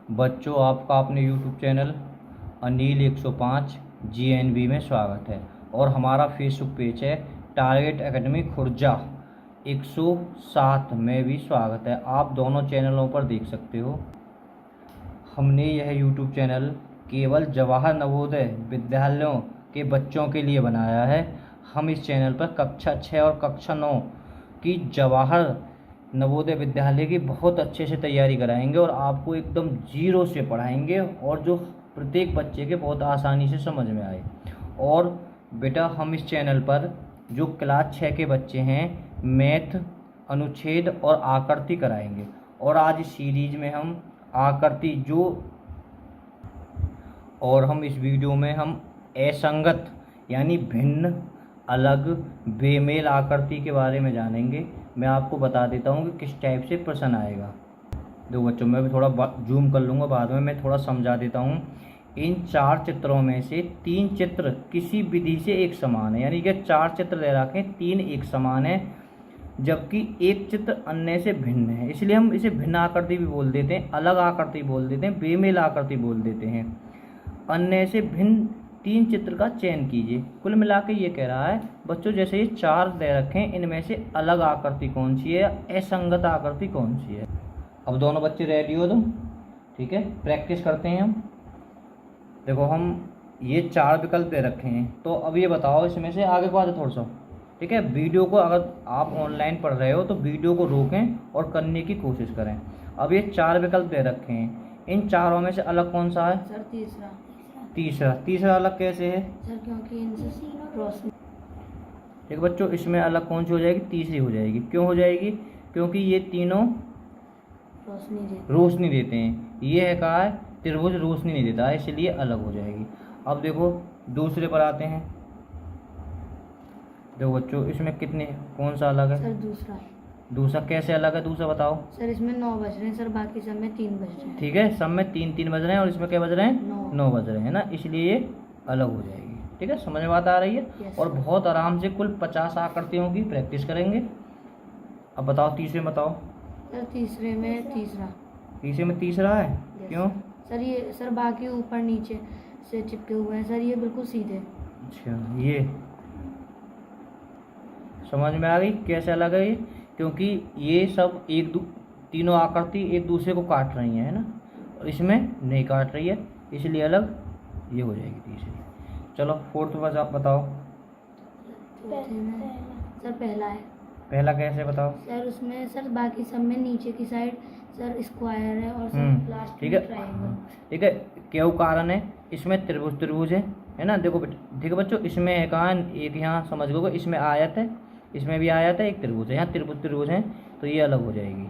बच्चों, आपका अपने YouTube चैनल अनिल 105 GNB में स्वागत है और हमारा फेसबुक पेज है टारगेट एकेडमी खुर्जा 107 में भी स्वागत है। आप दोनों चैनलों पर देख सकते हो। हमने यह YouTube चैनल केवल जवाहर नवोदय विद्यालयों के बच्चों के लिए बनाया है। हम इस चैनल पर कक्षा 6 और कक्षा 9 की जवाहर नवोदय विद्यालय की बहुत अच्छे से तैयारी कराएंगे और आपको एकदम जीरो से पढ़ाएंगे और जो प्रत्येक बच्चे के बहुत आसानी से समझ में आए। और बेटा, हम इस चैनल पर जो क्लास 6 के बच्चे हैं मैथ, अनुच्छेद और आकृति कराएंगे। और आज इस सीरीज में हम आकृति हम इस वीडियो में हम असंगत यानी भिन्न, अलग, बेमेल आकृति के बारे में जानेंगे। मैं आपको बता देता हूँ कि किस टाइप से प्रश्न आएगा। देखो बच्चों, मैं भी थोड़ा जूम कर लूँगा, बाद में मैं थोड़ा समझा देता हूँ। इन 4 चित्रों में से 3 चित्र किसी विधि से एक समान है, यानी कि 4 चित्र दे रखे हैं, 3 एक समान है जबकि एक चित्र अन्य से भिन्न है। इसलिए हम इसे भिन्न आकृति भी बोल देते हैं, अलग आकृति बोल देते हैं, बेमेल आकृति बोल देते हैं। अन्य से भिन्न 3 चित्र का चयन कीजिए। कुल मिला के ये कह रहा है बच्चों, जैसे ये 4 दे रखे हैं, इनमें से अलग आकृति कौन सी है या असंगत आकृति कौन सी है। अब दोनों बच्चे रेडी हो तुम? ठीक है, प्रैक्टिस करते हैं हम। देखो, हम ये 4 विकल्प दे रखे हैं, तो अब ये बताओ इसमें से आगे को आ जाओ थोड़ा सा। ठीक है, वीडियो को अगर आप ऑनलाइन पढ़ रहे हो तो वीडियो को रोकें और करने की कोशिश करें। अब ये 4 विकल्प दे रखे हैं, इन चारों में से अलग कौन सा है? सर तीसरा अलग कैसे है? सर क्योंकि इनसे रोशनी। देखो बच्चों, इसमें अलग कौन सी हो जाएगी? तीसरी हो जाएगी। क्यों हो जाएगी? क्योंकि ये तीनों रोशनी देते हैं। ये है कहा है त्रिभुज रोशनी नहीं देता है, इसलिए अलग हो जाएगी। अब देखो दूसरे पर आते हैं। देखो बच्चों, इसमें कितने, कौन सा अलग है? सर दूसरा कैसे अलग है? दूसरा बताओ। सर इसमें 9 बज रहे हैं सर, बाकी सब में 3 बज रहे हैं। ठीक है, सब में 3 बज रहे हैं और इसमें क्या बज रहे हैं? 9 बज रहे हैं ना, इसलिए ये अलग हो जाएगी। ठीक है, समझ में बात आ रही है? और बहुत आराम से कुल 50 आकृतियों की प्रैक्टिस करेंगे। अब बताओ तीसरे में बताओ। सर तीसरे में तीसरा है। क्यों? सर ये सर बाकी ऊपर नीचे से चिपके हुए हैं सर, ये बिल्कुल सीधे। अच्छा, ये समझ में आ गई कैसे अलग है ये? क्योंकि ये सब तीनों आकृति एक दूसरे को काट रही हैं, है ना, और इसमें नहीं काट रही है, इसलिए अलग ये हो जाएगी तीसरी। चलो फोर्थ बताओ। सर पहला कैसे बताओ? सर उसमें सर बाकी सब में नीचे की साइड सर स्क्वायर है और सर लास्ट ठीक में है, ट्रायंगल। ठीक है, क्यों कारण है? इसमें त्रिभुज है ना। देखो ठीक है बच्चों, इसमें है कहाँ? एक यहाँ समझ लो, इसमें आयत है, इसमें भी आयत है, एक त्रिभुज है, यहाँ त्रिभुज है, तो ये अलग हो जाएगी।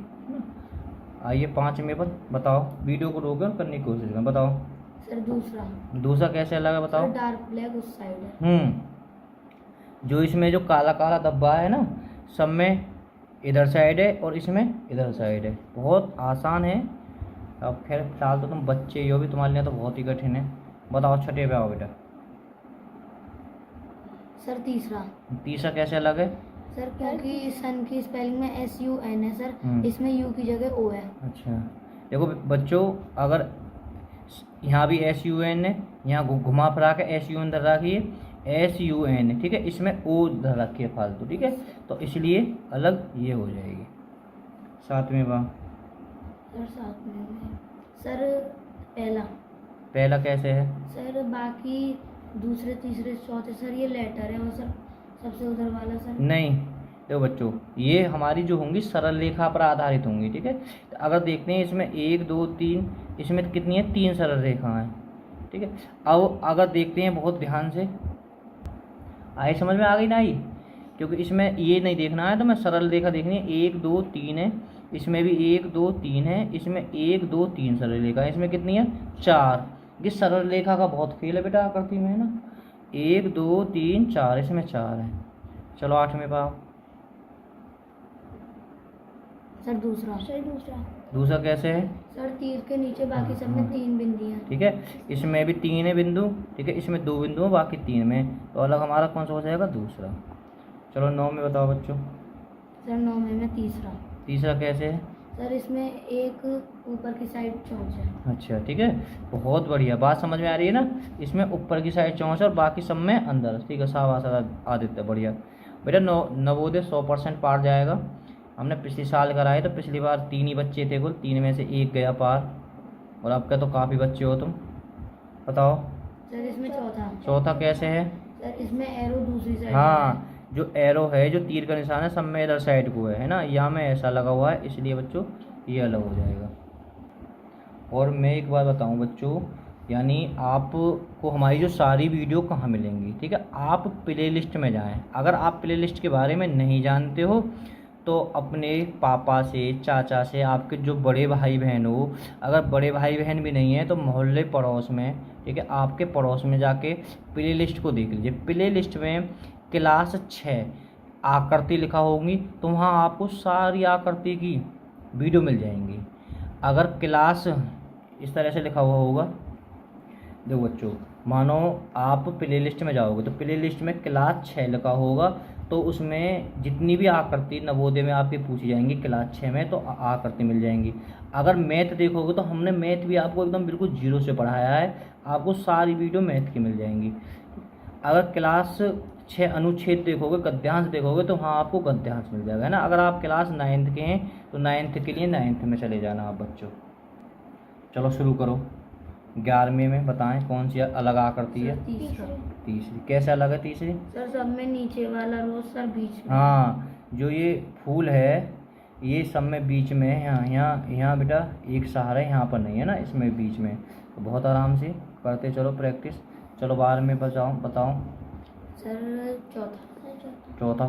आइए 5वें पर बताओ। वीडियो को रोक कर करने की कोशिश करें। बताओ सर दूसरा कैसे अलग है? बताओ। डार्क ब्लैक उस साइड है। जो इसमें जो काला काला धब्बा है ना, सब में इधर साइड है और इसमें इधर साइड है। बहुत आसान है। अब खैर फिलहाल तो तुम बच्चे हो भी, तुम्हारे लिए तो बहुत ही कठिन है। बताओ 6ठे पे आओ बेटा। सर तीसरा कैसे अलग है? सर क्योंकि सन की स्पेलिंग में SUN है सर, इसमें U की जगह O है। अच्छा, देखो बच्चों, अगर यहाँ भी SUN है, यहाँ घुमा फिरा के SUN धर रखिए, SUN, ठीक है, इसमें O धर रखिए फालतू। ठीक है, तो इसलिए अलग ये हो जाएगी। 7वें सर पहला कैसे है? सर बाकी दूसरे तीसरे चौथे सर ये लेटर है और सर सबसे उधर वाला सर नहीं। देखो बच्चों, ये हमारी जो होंगी सरल रेखा पर आधारित होंगी। ठीक है, तो अगर देखते हैं इसमें 1 2 3, इसमें कितनी है? 3 सरल रेखा हैं। ठीक है, अब अगर देखते हैं बहुत ध्यान से, आई समझ में आ गई ना? आई, क्योंकि इसमें ये नहीं देखना है, तो मैं सरल रेखा देखनी है। 1 2 3 है, इसमें भी 1 2 3 है, इसमें 1 2 3 सरल रेखा है, इसमें कितनी है? 4। ये सरल रेखा का बहुत खेल है बेटा आकृति में, है ना। 1 2 3 4, इसमें 4 है। चलो 8वें पाओ। सर दूसरा कैसे है? सर तीर के नीचे बाकी सब में 3 बिंदियां। ठीक है, इसमें भी 3 है बिंदु। ठीक है, इसमें 2 बिंदु है, बाकी 3 में, तो अलग हमारा कौन सा हो जाएगा? दूसरा। चलो 9 में बताओ बच्चों। सर 9 में तीसरा कैसे है? सर इसमें एक ऊपर की साइड चोंच है। अच्छा ठीक है, बहुत बढ़िया, बात समझ में आ रही है ना। इसमें ऊपर की साइड चोंच और बाकी सब में अंदर। ठीक है, शाबाश आदित्य, बढ़िया बेटा। नवोदय 100% पार जाएगा। हमने पिछले साल कराए तो पिछली बार 3 ही बच्चे थे कुल, 3 में से 1 गया पार, और आपका तो काफ़ी बच्चे हो तुम। बताओ सर इसमें चौथा। चौथा कैसे है? सर इसमें एरो दूसरी साइड हाँ, जो एरो है, जो तीर का निशान है, सब में इधर साइड को है ना, यहाँ में ऐसा लगा हुआ है, इसलिए बच्चों ये अलग हो जाएगा। और मैं एक बात बताऊं बच्चों, यानी आपको हमारी जो सारी वीडियो कहाँ मिलेंगी, ठीक है, आप प्ले लिस्ट में जाएं। अगर आप प्ले लिस्ट के बारे में नहीं जानते हो तो अपने पापा से, चाचा से, आपके जो बड़े भाई बहन हो, अगर बड़े भाई बहन भी नहीं हैं तो मोहल्ले पड़ोस में, ठीक है, आपके पड़ोस में जाके प्ले लिस्ट को देख लीजिए। प्ले लिस्ट में क्लास 6 आकृति लिखा होगी तो वहाँ आपको सारी आकृति की वीडियो मिल जाएंगी। अगर क्लास इस तरह से लिखा हुआ होगा, देखो बच्चों, मानो आप प्ले लिस्ट में जाओगे तो प्ले लिस्ट में क्लास 6 लिखा होगा, तो उसमें जितनी भी आकृति नवोदय में आपकी पूछी जाएंगी क्लास 6 में, तो आकृति मिल जाएंगी। अगर मैथ देखोगे तो हमने मैथ भी आपको एकदम बिल्कुल 0 से पढ़ाया है, आपको सारी वीडियो मैथ की मिल जाएंगी। अगर क्लास 6 अनुच्छेद देखोगे, गद्यांश देखोगे, तो वहाँ आपको गद्यांश मिल जाएगा, है ना। अगर आप क्लास 9th के हैं तो 9th के लिए 9th में चले जाना आप बच्चों। चलो शुरू करो। 11वें में बताएं कौन सी अलग आकृति है? तीसरी। कैसे अलग है तीसरी? सर सब में नीचे वाला रोज सर बीच में। हाँ, जो ये फूल है ये सब में बीच में है। यहाँ बेटा एक सहारा है, यहाँ पर नहीं है ना, इसमें बीच में। तो बहुत आराम से करते चलो प्रैक्टिस। चलो 12 में बताओ। सर चौथा। चौथा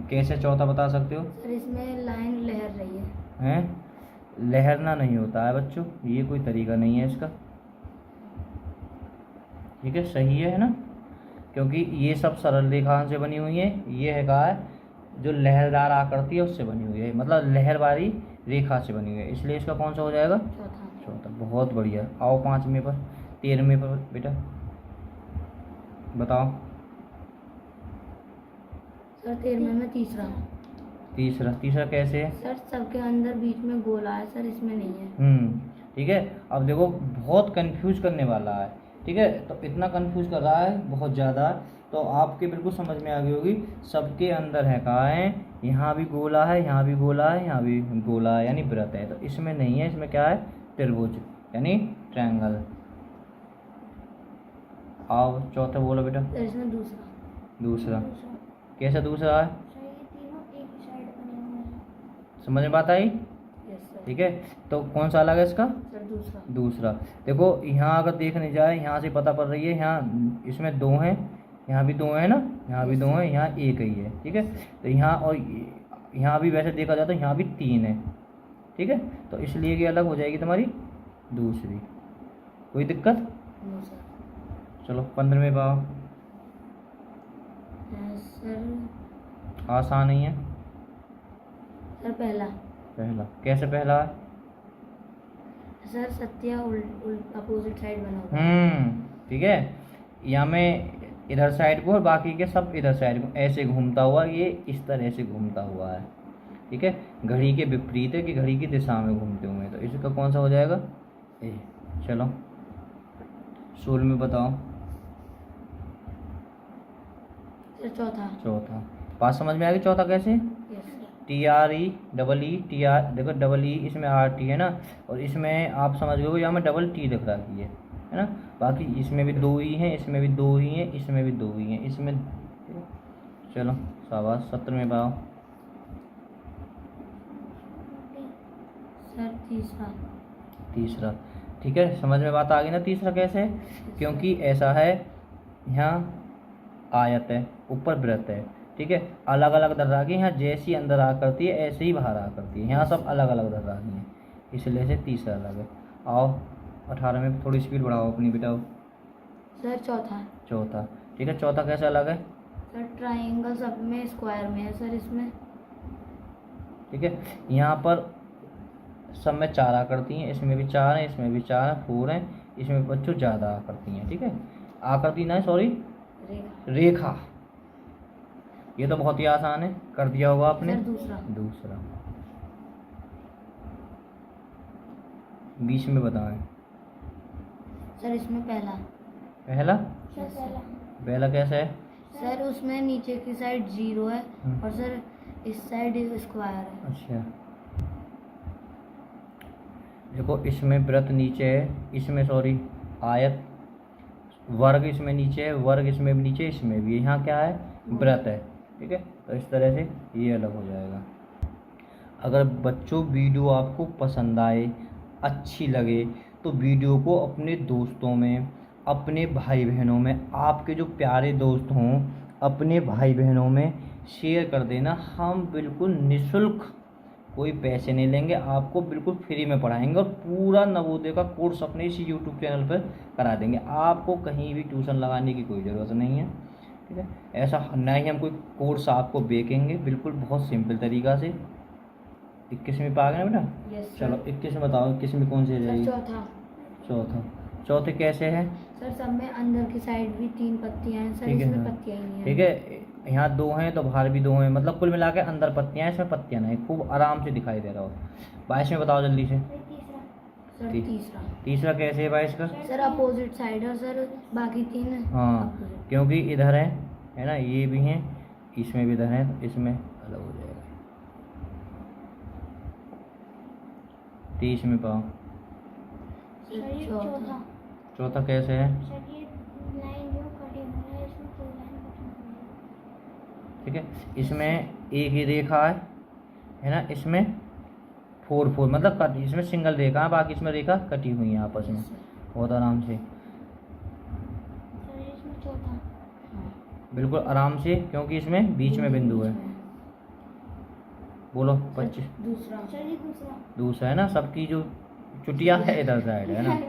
कैसे चौथा बता सकते हो? सर इसमें लाइन लहर रही है। हैं? लहरना नहीं होता है बच्चों, ये कोई तरीका नहीं है इसका। ठीक है, सही है ना, क्योंकि ये सब सरल रेखा से बनी हुई है। ये है कहा है जो लहरदार आकृति है उससे बनी हुई है, मतलब लहर वाली रेखा से बनी हुई है, इसलिए इसका कौन सा हो जाएगा? चौथा। बहुत बढ़िया। आओ 5वें पर, 13वें पर बेटा बताओ। सर 13वें में तीसरा कैसे है? सर सबके अंदर बीच में गोला है सर, इसमें नहीं है। ठीक है, अब देखो बहुत कंफ्यूज करने वाला है, ठीक है, तो इतना कंफ्यूज कर रहा है बहुत ज़्यादा, तो आपके बिल्कुल समझ में आ गई होगी। सबके अंदर है कहा है, यहाँ भी गोला है, यहाँ भी गोला है, यहाँ भी गोला है, यानी वृत्त है। तो इसमें नहीं है, इसमें क्या है? त्रिभुज यानी ट्रायंगल। आओ चौथा बोलो बेटा। सर इसमें दूसरा कैसा दूसरा है? समझ में बात आई? ठीक है, तो कौन सा अलग है इसका? सर दूसरा। देखो यहाँ अगर देखने जाए, यहाँ से पता पड़ रही है, यहाँ इसमें 2 हैं, यहाँ भी 2 है ना, यहाँ भी 2 है, यहाँ 1 ही है। ठीक है, तो यहाँ और यहाँ भी वैसे देखा जाए तो यहाँ भी 3 है। ठीक है, तो इसलिए ये अलग हो जाएगी तुम्हारी दूसरी। कोई दिक्कत? चलो 15वें पाओ। सर आसान नहीं है सर पहला कैसे पहला है? सर सत्या अपोजिट साइड बना हुआ। ठीक है, यहाँ में इधर साइड को और बाकी के सब इधर साइड को ऐसे घूमता हुआ, ये इस तरह से घूमता हुआ है। ठीक है, घड़ी के विपरीत है कि घड़ी की दिशा में घूमते हुए, तो इसका कौन सा हो जाएगा? ए। चलो 16 में बताओ। चौथा। बात समझ में आ गई? चौथा कैसे? TRE देखो डबल ई, इसमें RT है ना, और इसमें आप समझ गए यहाँ में डबल T लिख रखी है ना। बाकी इसमें भी 2 ही हैं, इसमें भी 2 ही हैं, इसमें भी 2 ही हैं, इसमें। चलो शाबाश। 17 में पाओ। सर तीसरा। ठीक है, समझ में बात आ गई ना? तीसरा कैसे? क्योंकि ऐसा है, यहाँ आयत है, ऊपर वृत्त है। ठीक है, अलग अलग दर्रा की, यहाँ जैसी अंदर आ करती है ऐसे ही बाहर आ करती है, यहाँ सब अलग अलग दर्रा की हैं, इसलिए से तीसरा अलग है। आओ 18 में थोड़ी स्पीड बढ़ाओ अपनी बेटा। सर चौथा। ठीक है, चौथा कैसे अलग है? सर ट्रायंगल सब में स्क्वायर में है सर इसमें। ठीक है, यहाँ पर सब में 4 आकृति हैं, इसमें भी 4 हैं, इसमें भी 4 हैं, 4 हैं, इसमें बच्चों ज़्यादा आकृति हैं। ठीक है, आकृति ना, सॉरी, रेखा। ये तो बहुत ही आसान है, कर दिया होगा आपने। दूसरा। बीच में बताएं। सर इसमें पहला। पहला सर पहला। पहला कैसा है? सर उसमें नीचे की साइड 0 है हम्म। और सर इस साइड स्क्वायर है। अच्छा, देखो इसमें वृत्त नीचे है, इसमें सॉरी आयत, वर्ग इसमें नीचे है, वर्ग इसमें भी नीचे, इसमें भी, यहाँ क्या है? वृत्त है। ठीक है, तो इस तरह से ये अलग हो जाएगा। अगर बच्चों वीडियो आपको पसंद आए, अच्छी लगे, तो वीडियो को अपने दोस्तों में, अपने भाई बहनों में, आपके जो प्यारे दोस्त हों अपने भाई बहनों में शेयर कर देना। हम बिल्कुल निःशुल्क, कोई पैसे नहीं लेंगे, आपको बिल्कुल फ्री में पढ़ाएंगे और पूरा नवोदय का कोर्स अपने इसी यूट्यूब चैनल पर करा देंगे। आपको कहीं भी ट्यूशन लगाने की कोई ज़रूरत नहीं है। ठीक है, ऐसा ना ही हम कोई कोर्स आपको बेचेंगे, बिल्कुल बहुत सिंपल तरीक़ा से। 21वीं पे आ गए ना बेटा? यस चलो 21 में बताओ, 21 में कौन सी सर। रहेगी? चौथा। चौथे कैसे है? सर सब में अंदर की साइड भी 3 पत्तियां हैं सर, ठीक है, इसमें हाँ। पत्तियां ही नहीं है। ठीक है, यहाँ 2 हैं तो बाहर भी 2 हैं, मतलब कुल मिला के अंदर पत्तियाँ हैं, इसमें पत्तियाँ नहीं। खूब आराम से दिखाई दे रहा हो। 22 में बताओ जल्दी से। सर तीसरा। तीसरा कैसे है 22 का? सर अपोजिट साइड है सर, बाकी 3 हाँ, opposite। क्योंकि इधर है ना, ये भी हैं, इसमें भी इधर है, तो इसमें अलग हो जाएगा। 23 में पाओ। चौथा। चौथा कैसे है? ठीक है, इसमें एक ही रेखा है ना, इसमें 4 मतलब कट, इसमें सिंगल रेखा है, बाकी इसमें रेखा कटी हुई है आपस में, बहुत आराम से, बिल्कुल आराम से, क्योंकि इसमें बीच में बिंदु है। बोलो 25। दूसरा है ना, सबकी जो चुटिया है इधर साइड है ना।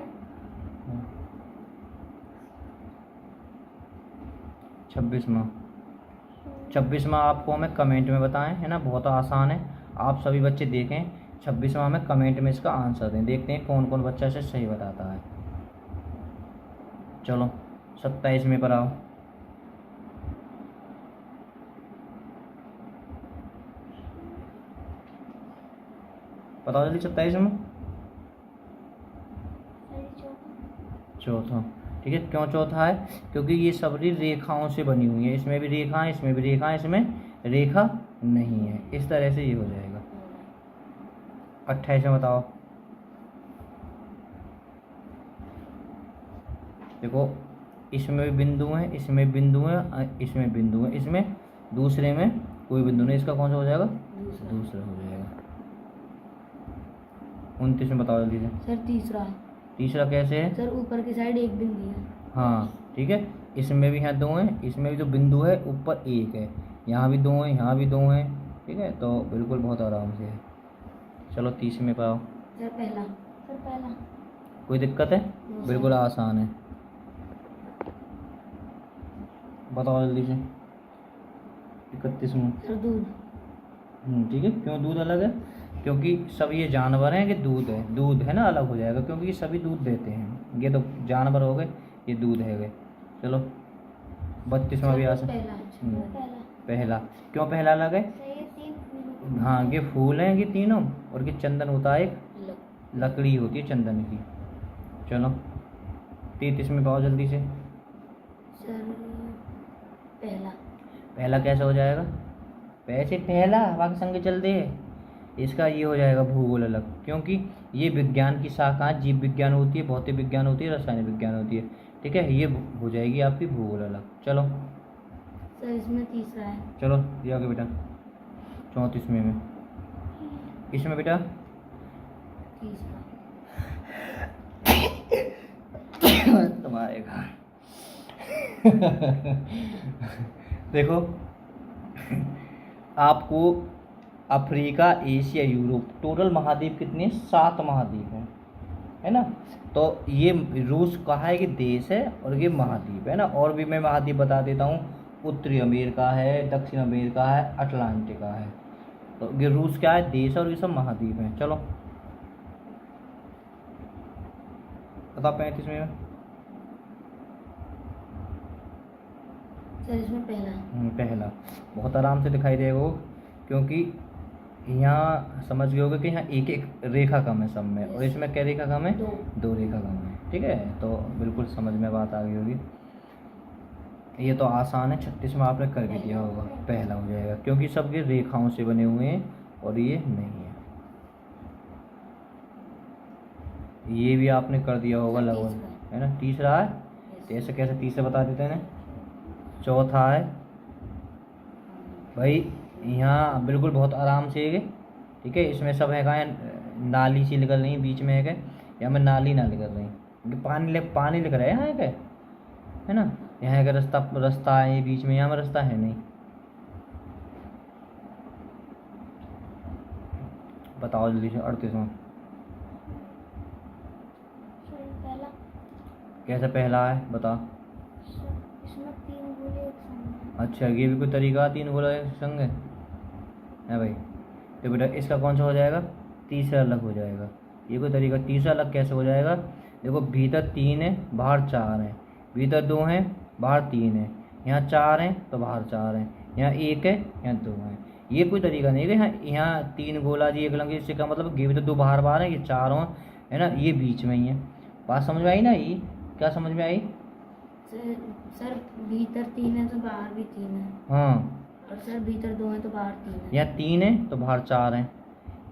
26वां आपको हमें कमेंट में बताएं, है ना, बहुत आसान है, आप सभी बच्चे देखें। 26वां हमें कमेंट में इसका आंसर दें, देखते हैं कौन कौन बच्चा इसे सही बताता है। चलो 27 में पर आओ। बताओ जल्दी, 27 में। चौथा। ठीक है, क्यों चौथा है? क्योंकि ये सभी रेखाओं से बनी हुई है, इसमें भी रेखा है, इसमें भी रेखा है, इसमें रेखा नहीं है, इस तरह से ये हो जाएगा। 28 में बताओ। देखो इसमें भी बिंदु हैं, इसमें बिंदु हैं, इसमें बिंदु हैं, इसमें दूसरे में कोई बिंदु नहीं, इसका कौन सा हो जाएगा? दूसरा हो जाएगा। 29 में बताओ जल्दी से। सर तीसरा। तीसरा कैसे है? सर ऊपर की साइड एक बिंदु है। हाँ ठीक है, इसमें भी यहाँ 2 हैं, इसमें भी जो बिंदु है ऊपर 1 है, यहाँ भी 2 हैं, यहाँ भी 2 हैं। ठीक है, तो बिल्कुल बहुत आराम से है। चलो 30 में पाओ। सर पहला। कोई दिक्कत है? बिल्कुल आसान है। बताओ जल्दी से। 31 में। सर दूध। ठीक है, क्यों दूध अलग है? क्योंकि सब ये जानवर हैं कि दूध है, दूध है ना, अलग हो जाएगा, क्योंकि ये सभी दूध देते हैं, ये तो जानवर हो गए, ये दूध है गए। चलो 32वां भी आसान। पहला। क्यों पहला अलग है? हाँ, ये फूल हैं ये तीनों, और ये चंदन होता है, एक लकड़ी होती है चंदन की। चलो 33 में पाओ जल्दी से। सर पहला कैसा हो जाएगा? पैसे पहला, बाकी संग चल दे। इसका ये हो जाएगा भूगोल अलग, क्योंकि ये विज्ञान की शाखा, जीव विज्ञान होती है, भौतिक विज्ञान होती है, रसायन विज्ञान होती है। ठीक है, ये हो जाएगी आपकी भूगोल अलग। चलो सर इसमें तीसरा है। चलो ये आगे बेटा 34वें में। इसमें बेटा तीसरा। तुम्हारे घर देखो आपको अफ्रीका, एशिया, यूरोप, टोटल महाद्वीप कितने? 7 महाद्वीप हैं, है ना। तो ये रूस कहा है कि देश है, और ये महाद्वीप है ना। और भी मैं महाद्वीप बता देता हूँ, उत्तरी अमेरिका है, दक्षिण अमेरिका है, अटलांटिका है। तो ये रूस क्या है? देश है, और ये सब महाद्वीप हैं। चलो बताओ 35 में। सर इसमें पहला। पहला बहुत आराम से दिखाई देगा वो, क्योंकि यहाँ समझ गए होगे कि यहाँ एक एक रेखा कम है सब में, और इसमें क्या रेखा कम है? दो। 2 रेखा कम है। ठीक है, तो बिल्कुल समझ में बात आ गई होगी। ये तो आसान है, 36 में आपने करके दिया होगा, पहला हो जाएगा क्योंकि सबके रेखाओं से बने हुए हैं और ये नहीं है। ये भी आपने कर दिया होगा लगभग, है ना। तीसरा है, तो ऐसे कैसे तीसरा बता देते हैं। चौथा है भाई, यहाँ बिल्कुल बहुत आराम से है, ठीक है। इसमें सब है कहाँ, नाली सी निकल रही है बीच में है, या में नाली ना निकल रही, पानी लिख रहा है यहाँ है ना। यहाँ का रास्ता है बीच में, यहाँ में रास्ता है नहीं। बताओ जल्दी से। 38 में पहला कैसे पहला है बता। इसमें 3 गोले एक संग। अच्छा, ये भी कोई तरीका 3 गोला एक संग है भाई। तो बेटा इसका कौन सा हो जाएगा? तीसरा अलग हो जाएगा। ये कोई तरीका, तीसरा अलग कैसे हो जाएगा? देखो भीतर 3 है बाहर 4 है, भीतर 2 है बाहर 3 है, यहाँ 4 है तो बाहर 4 है, यहाँ 1 है यहाँ 2 है। ये कोई तरीका नहीं है कि यहाँ 3 गोला जी एक लंग, इससे का मतलब ये भी तो 2 बाहर बाहर है, ये 4 हो, है ना, ये बीच में ही है। बात समझ में आई ना? ये क्या समझ में आई? सर भीतर 3 है तो बाहर भी 3 है। हाँ, और सर भीतर 2 है तो बाहर 3 है। यहाँ 3 है तो बाहर 4 है,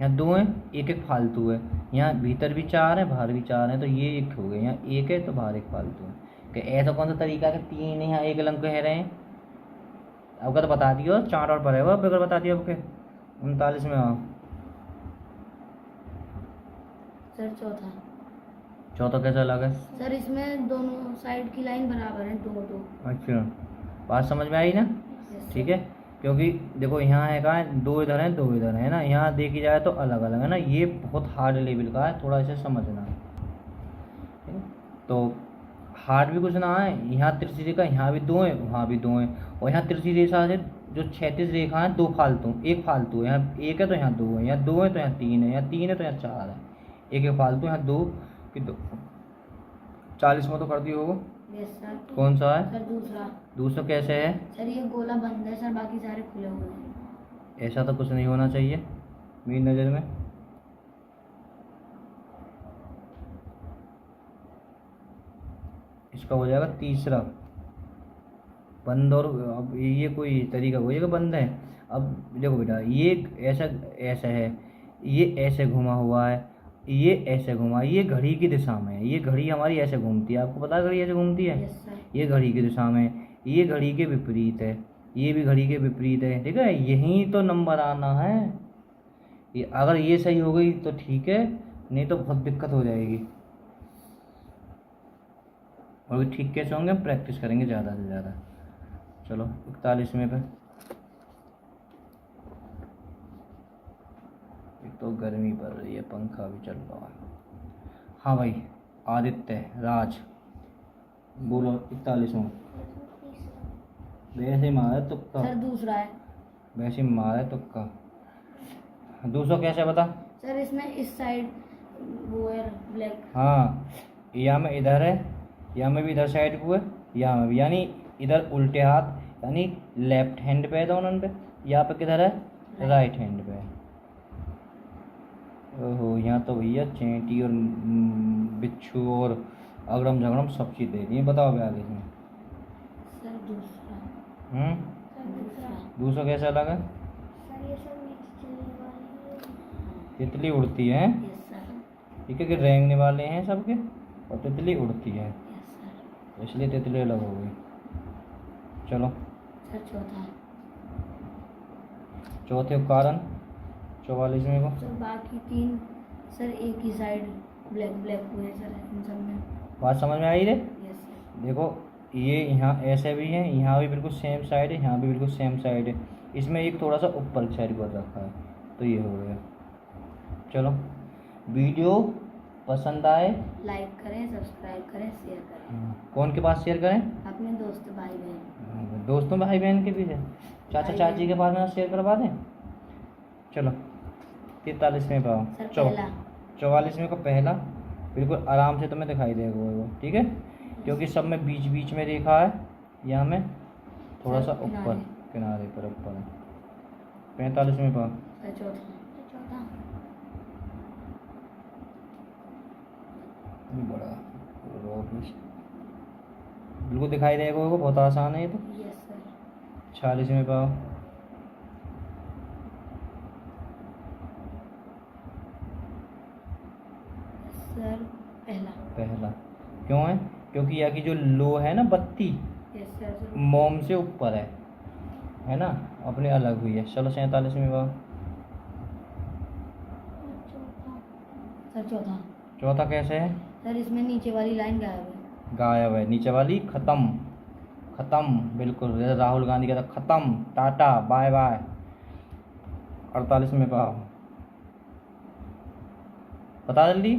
यहाँ 2 है, एक एक फालतू है, यहाँ भीतर भी 4 है बाहर भी 4 है, तो ये एक हो गया। यहाँ 1 है तो बाहर 1 फालतू है। कि ऐसा कौन सा तरीका है कि 3 है यहाँ 1 लंग कह रहे हैं? अब तो बता दियो, 4 और पड़ेगा अब अगर बता दिया आपके। 39 में आओ। सर चौथा कैसा लगा? सर इसमें दोनों साइड की लाइन बराबर है, 2-2। अच्छा, बात समझ में आई ना? ठीक है, क्योंकि देखो यहाँ है कहाँ, 2 इधर हैं 2 इधर है ना, यहाँ देखी जाए तो अलग अलग है ना। ये बहुत हार्ड लेवल का है, थोड़ा इसे समझना। तो हार्ड भी कुछ ना है, यहाँ तिरछी रेखा यहाँ भी 2 है वहाँ भी 2 है, और यहाँ तिरछी रेखा से जो 36 रेखा है 2 फालतू, 1 फालतू है, यहाँ 1 है तो यहाँ 2 है, यहाँ 2 है तो यहाँ 3 है, यहाँ 3 है तो यहाँ 4 है, 1 फालतू, यहाँ 2 कि 2। 40 में तो कर दिया होगा। Yes sir. कौन सा है? सर दूसरा कैसे है? सर ये गोला बंद है सर, बाकी सारे खुले हुए हैं। ऐसा तो कुछ नहीं होना चाहिए मेरी नज़र में। इसका हो जाएगा तीसरा बंद, और अब ये कोई तरीका हो जाएगा बंद है। अब देखो बेटा, ये ऐसा ऐसा है, ये ऐसे घुमा हुआ है, ये ऐसे घुमा, ये घड़ी की दिशा में है, ये घड़ी हमारी ऐसे घूमती है, आपको पता है घड़ी ऐसे घूमती है। Yes sir. ये घड़ी की दिशा में, ये घड़ी के विपरीत है, ये भी घड़ी के विपरीत है, ठीक है। यहीं तो नंबर आना है। ये अगर ये सही हो गई तो ठीक है, नहीं तो बहुत दिक्कत हो जाएगी। और ठीक कैसे होंगे, हम प्रैक्टिस करेंगे ज़्यादा से ज़्यादा। चलो 41वें पे। एक तो गर्मी पड़ रही है, पंखा भी चल रहा है। हाँ भाई, आदित्य राज बोलो 41वां। वैसे मारा तुक्का। सर दूसरा है। वैसे मारा तुक्का। दूसरा कैसे बता? सर इसमें इस साइड वो है ब्लैक। हाँ, या में इधर है, या में भी इधर साइड को है, या में भी, यानी इधर उल्टे हाथ, यानी लेफ्ट हैंड पे है दोनों पे। यहाँ पे किधर है? राइट हैंड पे है। ओहो, यहाँ तो भैया चेंटी और बिच्छू और अगड़म झगड़म सब चीज़ दे दी है। बताओ अभी आगे इसमें। सर दूसरा। दूसरा कैसा लगा? सर ये सब नीचे चलने वाली है। तितली उड़ती है, यस सर। ठीक है, कि रेंगने वाले हैं सबके, और तितली उड़ती है, यस सर। इसलिए तितली अलग हो गई। चलो सर चौथा। चौथे का कारण 44वें को। सर बाकी 3 सर एक ही साइड ब्लैक ब्लैक हुए सर इन सब में। बात समझ में आई रे? Yes sir. देखो ये यहाँ ऐसे भी है, यहाँ भी बिल्कुल सेम साइड है, यहाँ भी बिल्कुल सेम साइड है, इसमें एक थोड़ा सा ऊपर की साइड पर रखा है, तो ये हो गया। चलो वीडियो पसंद आए लाइक करें, सब्सक्राइब करें, शेयर करें। कौन के पास शेयर करें? अपने दोस्त भाई बहन। दोस्तों भाई बहन के भी है, चाचा भाई चाची बहन। के पास में शेयर करवा दें। चलो 43वें पाओ। सर पहला। 44वें को पहला बिल्कुल आराम से तुम्हें दिखाई देगा वो, ठीक है, क्योंकि सब में बीच बीच में देखा है, यहाँ में थोड़ा सा ऊपर किनारे पर ऊपर है। 45वें पाओ। सर चौथा। बड़ा बिल्कुल दिखाई देगा, होगा बहुत आसान है ये तो। Yes sir. 46 में पाओ। सर पहला। पहला क्यों है? क्योंकि यहाँ की जो लो है ना बत्ती, यस सर। मोम से ऊपर है ना, अपने अलग हुई है। चलो 47 में पाओ। सर चौथा। चौथा कैसे है? सर इसमें नीचे वाली लाइन गायब है। गायब है, नीचे वाली खत्म। खत्म बिल्कुल, जैसे राहुल गांधी कहता खत्म, टाटा बाय बाय। 48 में पाओ। बता जल्दी,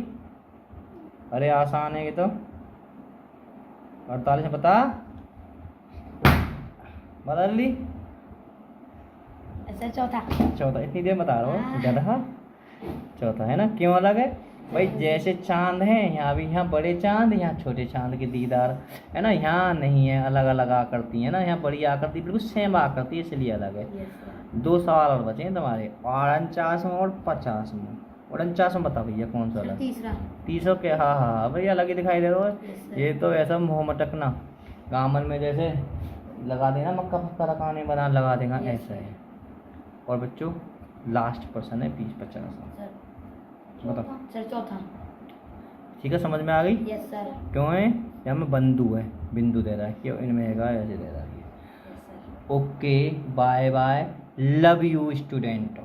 अरे आसान है ये तो। 48 में बता जल्दी। सर चौथा। चौथा, इतनी देर बता रहा हूँ गधा। चौथा है ना, क्यों अलग है भाई? जैसे चांद है यहाँ भी, यहाँ बड़े चांद, यहाँ छोटे चांद के दीदार है ना, यहाँ नहीं है, अलग अलग आकृति है ना, यहाँ बड़ी आकृति बिल्कुल सेम आकृति, इसलिए अलग है। Yes sir. 2 सवाल और बचे हैं तुम्हारे, 49 और 50 में। 49 में बता भैया कौन सा सर अलग? तीसरा। तीसरा क्या? हाँ हाँ हाँ भैया, अलग ही दिखाई दे रहा है। Yes sir. ये तो ऐसा मुँह मटकना, गामन में जैसे लगा देना मक्का फक्का रखाने बना लगा देगा, Yes, ऐसा है। और बच्चों लास्ट पर्सन है 20-50। सर बताओ। सर चौथा। ठीक है, समझ में आ गई? Yes sir. क्यों है? यहाँ में बंदू है, बिंदु दे रहा है, क्यों इनमें है ऐसे दे रहा है। Yes sir. Okay bye bye, love you student.